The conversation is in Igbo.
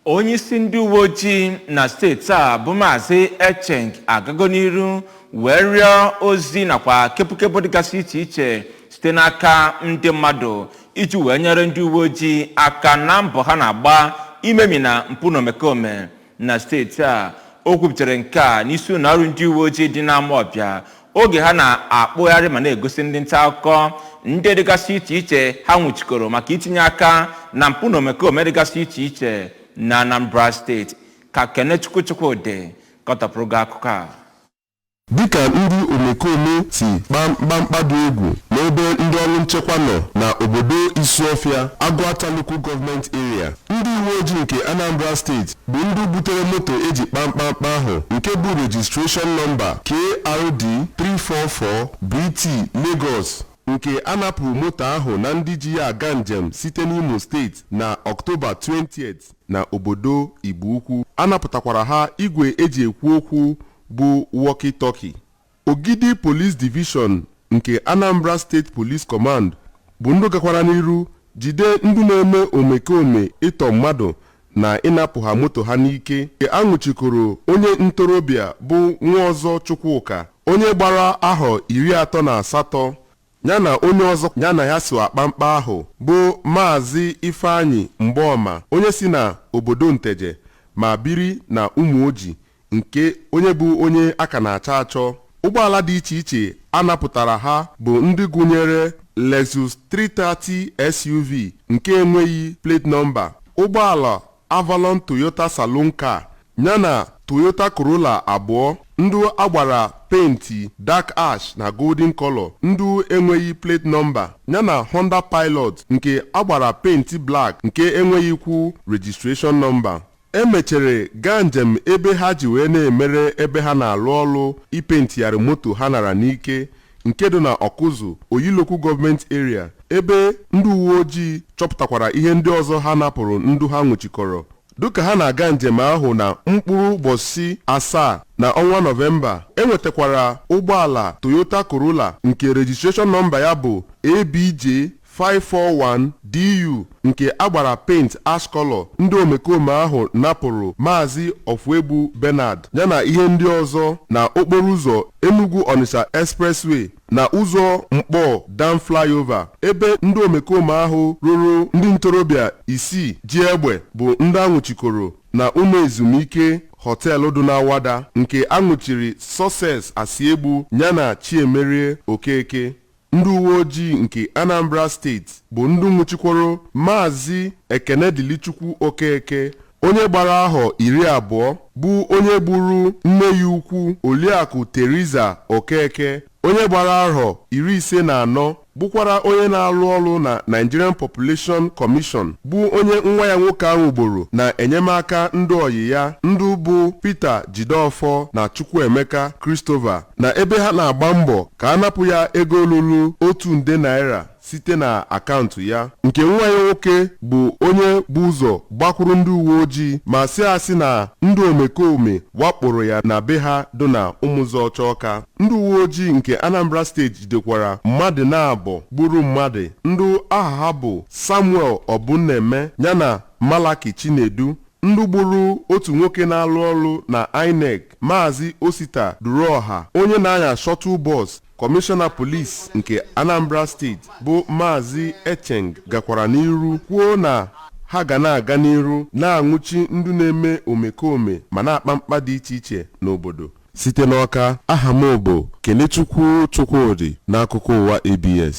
Onye isi ndị uwe ojii na steeti a bụ Maazị Echeng agago n'iru wee rịọ ozi nakwa kepụkepụ dịgasị iche iche site n'aka ndị mmadụ iji wee nyere ndị uwe ojii aka na mbọ ha na-agba imemina mpụ na omekome na steeti a. O kwuputere nke a n'isi ụlọ ọrụ ndị uwe ojii dị n'Amawbịa oge ha na-akpụgharị ma na-egosi ndị nta akụkọ ndị dịgasị iche iche ha nwụchikọrọ maka itinye aka na mpụ na omekome dịgasị iche iche na Anambra steeti. Ka Kenechukwu Chukwudị kọtapụrụ gị akụkọ a. Dịka ndị omekome si mkpamkpa dị egwu n'ebe ndị ọrụ nchekwa nọ na obodo Isuọfịa, Agụata Local Government Area, ndị uwe ojii nke Anambra steeti bụ ndị butere moto eji mkpamkpa ahụ nke bụ registration number KRD 344BT Lagos, nke a napụrụ moto ahụ na ndị ji ya aga njem site n'Imo steeti na Ọktoba 20th na obodo Igbo-Ukwu. A napụtakwara ha igwe eji ekwu okwu bụ walkie-talkie. Ogidi Police Division nke Anambra State Police Command bụ ndị gakwara n'iru jide ndị na-eme omekome ịtọ mmadụ na ịnapụ ha moto ha n'ike. A nwụchikọrọ onye ntorobịa bụ Nwaọzọ Chukwuka, onye gbara ahọ 38, yana onye ọzọ ya na ya so akpamkpa ahụ bụ Maazị Ifeanyị Mgbaọma, onye si na obodo Nteje ma biri na Ụmụoji, nke onye bụ onye aka na-achọ achọ. Ụgbọala dị iche iche a napụtara ha bụ ndị gụnyere Lexus 330 SUV nke enweghị plate number, ụgbọala Avalon Toyota Saloon Car yana Toyota Corolla 2 ndị agbara penti dark ash na golden color ndị enweghị plate number, yana Honda Pilot nke agbara penti black nke enweghịkwu registration number. Emechere gaa njem ebe ha ji wee na-emere ebe ha na-alụ ọrụ ipentigharị moto ha nara n'ike nke dị na Ọkụzụ, Oyi Local Government Area, ebe ndị uwe ojii chọpụtakwara ihe ndị ọzọ ha napụrụ ndụ ha nwụchikọrọ. Dịka ha na-aga njem ahụ na mkpụrụ ụbọchị 7 na ọnwa Nọvemba, enwetakwara ụgbọala Toyota Corolla nke registration number ya bụ ABJ 541DU nke agbara paint ash color. Ndị omekome ahụ napụrụ Maazị Ofuegbu Bernard yana ihe ndị ọzọ na okporo ụzọ Enugu Onitsha Expressway na ụzọ Mkpọ Dam Flyover, ebe ndị omekome ahụ ruru ndị ntorobịa 6 ji egbe bụ ndị anwụchikọrọ na ụlọ ezumike họteelụ dị n'Awada nke anwụchiri Success Asiegbu yana Chiemerie Okeke. Ndị uwe ojii nke Anambra steeti bụ ndị nwụchikwara Maazị Ekenedilichukwu Okeke, onye gbara ahọ 20, bụ onye gburu nne ya ukwu Oliakụ Teresa Okeke, onye gbara ahọ 54, bụkwara onye na-arụ ọrụ na Nigerian Population Commission, bụ onye nwa ya nwoke ahụ gboro na Enyemaka ndị oyi ya ndụ bụ Peter Jideofor na Chukwuemeka Christopher, na ebe ha na-agba mbọ ka a napụ ya ego lụrụ 1 nde naira site na akaụntụ ya. Nke nwa ya nwoke bụ onye bụ ụzọ gbakwuru ndị uwe ojii ma sị asị na ndị omekome wakporo ya na be ha dị na Ụmụzọchọka. Ndị uwe ojii nke Anambra steeti jidekwara mmadụ na-abọ gburu mmadụ ndị aha ha bụ Samuel Obunneme yana Malaki Chinedu, ndị gburu otu nwoke na-alụ ọrụ na INEC, Maazị Osita Duruọha, onye na-anya shuttle bus. Kọmishọna polisi nke Anambra steeti bụ Maazị Echeng gakwara n'iru kwuo na ha ga na-aga n'iru na-anwụchi ndị na-eme omekome ma na-akpa mkpa dị iche iche n'obodo. Site n'Ọka, aha m bụ Kenechukwu Chukwudị n'akụkọ ụwa ABS.